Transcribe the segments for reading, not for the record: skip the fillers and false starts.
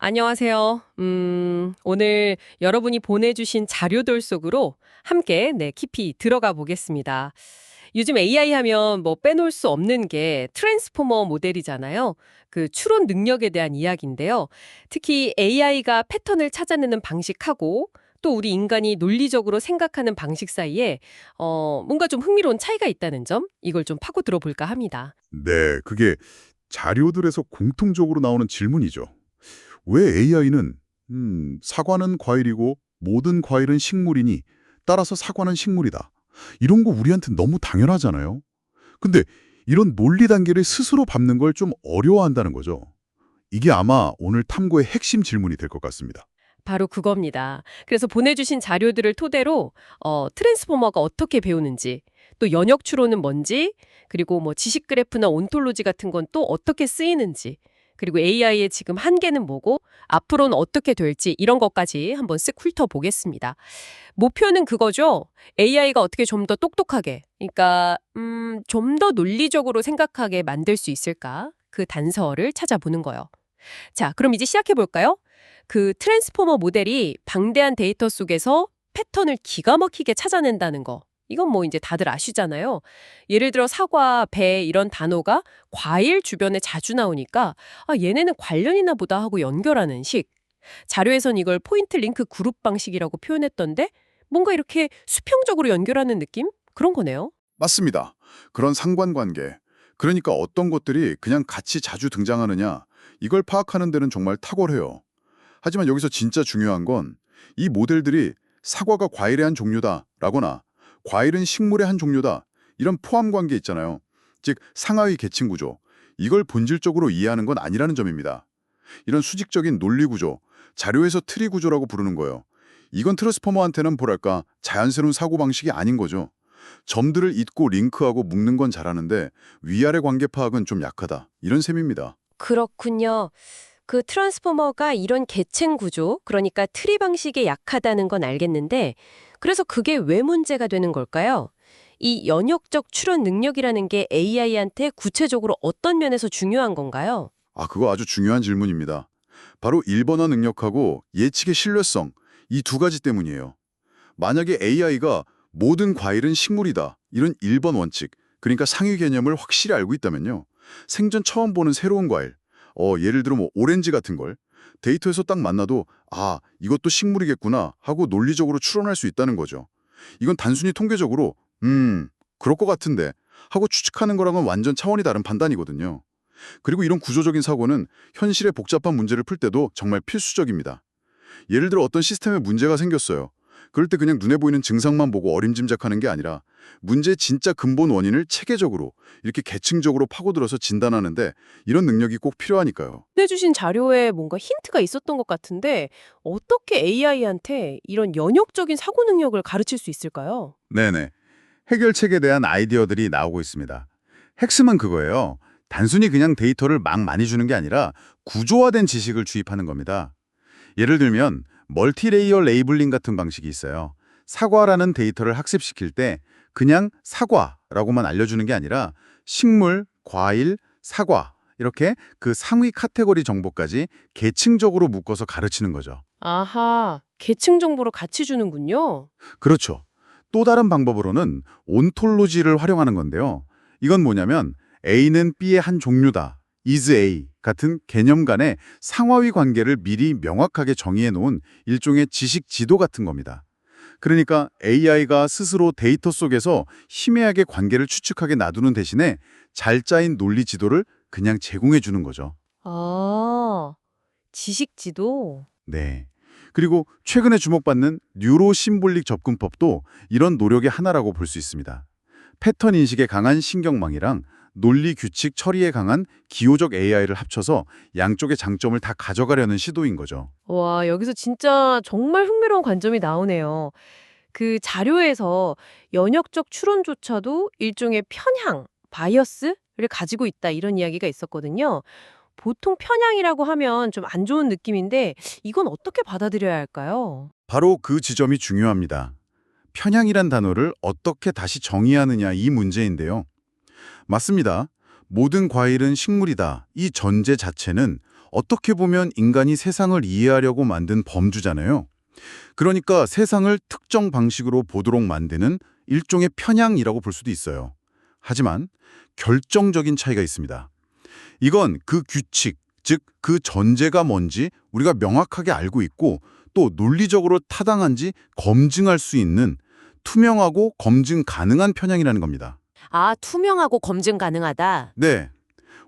안녕하세요. 오늘 여러분이 보내주신 자료들 속으로 함께 깊이 들어가 보겠습니다. 요즘 AI 하면 뭐 빼놓을 수 없는 게 트랜스포머 모델이잖아요. 그 추론 능력에 대한 이야기인데요. 특히 AI가 패턴을 찾아내는 방식하고 또 우리 인간이 논리적으로 생각하는 방식 사이에 뭔가 좀 흥미로운 차이가 있다는 점, 이걸 좀 파고 들어볼까 합니다. 네, 그게 자료들에서 공통적으로 나오는 질문이죠. 왜 AI는 사과는 과일이고 모든 과일은 식물이니 따라서 사과는 식물이다. 이런 거 우리한테 너무 당연하잖아요. 근데 이런 논리 단계를 스스로 밟는 걸 좀 어려워한다는 거죠. 이게 아마 오늘 탐구의 핵심 질문이 될 것 같습니다. 바로 그겁니다. 그래서 보내주신 자료들을 토대로 트랜스포머가 어떻게 배우는지, 또 연역 추론은 뭔지, 그리고 뭐 지식 그래프나 온톨로지 같은 건 또 어떻게 쓰이는지, 그리고 AI의 지금 한계는 뭐고 앞으로는 어떻게 될지 이런 것까지 한번 쓱 훑어보겠습니다. 목표는 그거죠. AI가 어떻게 좀 더 똑똑하게, 그러니까 좀 더 논리적으로 생각하게 만들 수 있을까? 그 단서를 찾아보는 거예요. 자, 그럼 이제 시작해 볼까요? 그 트랜스포머 모델이 방대한 데이터 속에서 패턴을 기가 막히게 찾아낸다는 거. 이건 뭐 이제 다들 아시잖아요. 예를 들어 사과, 배 이런 단어가 과일 주변에 자주 나오니까 얘네는 관련이나 보다 하고 연결하는 식. 자료에선 이걸 포인트 링크 그룹 방식이라고 표현했던데 뭔가 이렇게 수평적으로 연결하는 느낌? 그런 거네요. 맞습니다. 그런 상관관계. 그러니까 어떤 것들이 그냥 같이 자주 등장하느냐, 이걸 파악하는 데는 정말 탁월해요. 하지만 여기서 진짜 중요한 건 이 모델들이 사과가 과일의 한 종류다라거나 과일은 식물의 한 종류다, 이런 포함 관계 있잖아요. 즉 상하위 계층 구조. 이걸 본질적으로 이해하는 건 아니라는 점입니다. 이런 수직적인 논리 구조, 자료에서 트리 구조라고 부르는 거예요. 이건 트랜스포머한테는 뭐랄까 자연스러운 사고방식이 아닌 거죠. 점들을 잇고 링크하고 묶는 건 잘하는데 위아래 관계 파악은 좀 약하다, 이런 셈입니다. 그렇군요. 그 트랜스포머가 이런 계층 구조, 그러니까 트리 방식에 약하다는 건 알겠는데, 그래서 그게 왜 문제가 되는 걸까요? 이 연역적 추론 능력이라는 게 AI한테 구체적으로 어떤 면에서 중요한 건가요? 그거 아주 중요한 질문입니다. 바로 일본어 능력하고 예측의 신뢰성, 이 두 가지 때문이에요. 만약에 AI가 모든 과일은 식물이다, 이런 1번 원칙, 그러니까 상위 개념을 확실히 알고 있다면요. 생전 처음 보는 새로운 과일, 예를 들어 뭐 오렌지 같은 걸 데이터에서 딱 만나도 이것도 식물이겠구나 하고 논리적으로 추론할 수 있다는 거죠. 이건 단순히 통계적으로 그럴 것 같은데 하고 추측하는 거랑은 완전 차원이 다른 판단이거든요. 그리고 이런 구조적인 사고는 현실의 복잡한 문제를 풀 때도 정말 필수적입니다. 예를 들어 어떤 시스템에 문제가 생겼어요. 그럴 때 그냥 눈에 보이는 증상만 보고 어림짐작하는 게 아니라 문제의 진짜 근본 원인을 체계적으로 이렇게 계층적으로 파고들어서 진단하는데 이런 능력이 꼭 필요하니까요. 보내주신 자료에 뭔가 힌트가 있었던 것 같은데 어떻게 AI한테 이런 연역적인 사고 능력을 가르칠 수 있을까요? 네네. 해결책에 대한 아이디어들이 나오고 있습니다. 핵심은 그거예요. 단순히 그냥 데이터를 막 많이 주는 게 아니라 구조화된 지식을 주입하는 겁니다. 예를 들면 멀티레이어 레이블링 같은 방식이 있어요. 사과라는 데이터를 학습시킬 때 그냥 사과라고만 알려주는 게 아니라 식물, 과일, 사과 이렇게 그 상위 카테고리 정보까지 계층적으로 묶어서 가르치는 거죠. 아하, 계층 정보를 같이 주는군요. 그렇죠. 또 다른 방법으로는 온톨로지를 활용하는 건데요. 이건 뭐냐면 A는 B의 한 종류다, is A 같은 개념 간의 상하위 관계를 미리 명확하게 정의해 놓은 일종의 지식 지도 같은 겁니다. 그러니까 AI가 스스로 데이터 속에서 희미하게 관계를 추측하게 놔두는 대신에 잘 짜인 논리 지도를 그냥 제공해 주는 거죠. 아, 지식지도? 네. 그리고 최근에 주목받는 뉴로 심볼릭 접근법도 이런 노력의 하나라고 볼 수 있습니다. 패턴 인식에 강한 신경망이랑 논리 규칙 처리에 강한 기호적 AI를 합쳐서 양쪽의 장점을 다 가져가려는 시도인 거죠. 와, 여기서 진짜 정말 흥미로운 관점이 나오네요. 그 자료에서 연역적 추론조차도 일종의 편향, 바이어스를 가지고 있다 이런 이야기가 있었거든요. 보통 편향이라고 하면 좀 안 좋은 느낌인데 이건 어떻게 받아들여야 할까요? 바로 그 지점이 중요합니다. 편향이란 단어를 어떻게 다시 정의하느냐, 이 문제인데요. 맞습니다. 모든 과일은 식물이다, 이 전제 자체는 어떻게 보면 인간이 세상을 이해하려고 만든 범주잖아요. 그러니까 세상을 특정 방식으로 보도록 만드는 일종의 편향이라고 볼 수도 있어요. 하지만 결정적인 차이가 있습니다. 이건 그 규칙, 즉 그 전제가 뭔지 우리가 명확하게 알고 있고 또 논리적으로 타당한지 검증할 수 있는 투명하고 검증 가능한 편향이라는 겁니다. 아, 투명하고 검증 가능하다. 네,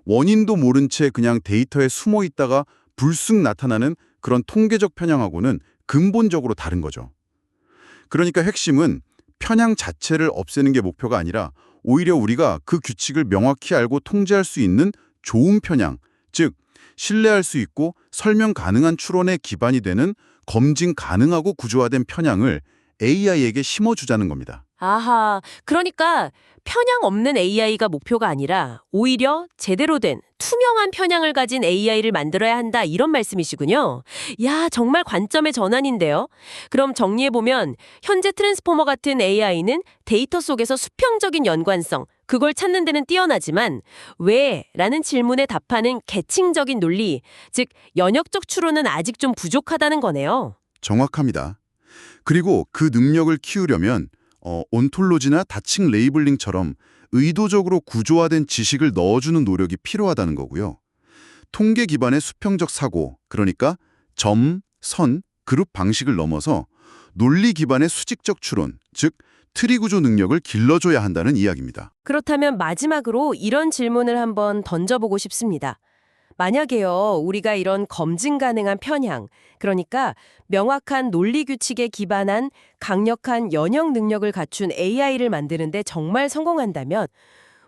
원인도 모른 채 그냥 데이터에 숨어 있다가 불쑥 나타나는 그런 통계적 편향하고는 근본적으로 다른 거죠. 그러니까 핵심은 편향 자체를 없애는 게 목표가 아니라 오히려 우리가 그 규칙을 명확히 알고 통제할 수 있는 좋은 편향, 즉 신뢰할 수 있고 설명 가능한 추론에 기반이 되는 검증 가능하고 구조화된 편향을 AI에게 심어주자는 겁니다. 아하, 그러니까 편향 없는 AI가 목표가 아니라 오히려 제대로 된 투명한 편향을 가진 AI를 만들어야 한다 이런 말씀이시군요. 야, 정말 관점의 전환인데요. 그럼 정리해보면 현재 트랜스포머 같은 AI는 데이터 속에서 수평적인 연관성, 그걸 찾는 데는 뛰어나지만 왜? 라는 질문에 답하는 계층적인 논리, 즉 연역적 추론은 아직 좀 부족하다는 거네요. 정확합니다. 그리고 그 능력을 키우려면 온톨로지나 다칭 레이블링처럼 의도적으로 구조화된 지식을 넣어주는 노력이 필요하다는 거고요. 통계 기반의 수평적 사고, 그러니까 점, 선, 그룹 방식을 넘어서 논리 기반의 수직적 추론, 즉 트리 구조 능력을 길러줘야 한다는 이야기입니다. 그렇다면 마지막으로 이런 질문을 한번 던져보고 싶습니다. 만약에요, 우리가 이런 검증 가능한 편향, 그러니까 명확한 논리 규칙에 기반한 강력한 연역 능력을 갖춘 AI를 만드는데 정말 성공한다면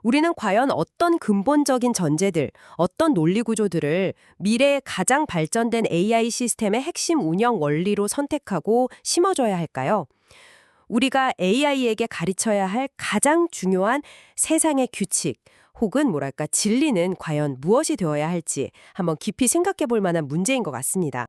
우리는 과연 어떤 근본적인 전제들, 어떤 논리 구조들을 미래의 가장 발전된 AI 시스템의 핵심 운영 원리로 선택하고 심어줘야 할까요? 우리가 AI에게 가르쳐야 할 가장 중요한 세상의 규칙, 혹은 뭐랄까 진리는 과연 무엇이 되어야 할지 한번 깊이 생각해 볼 만한 문제인 것 같습니다.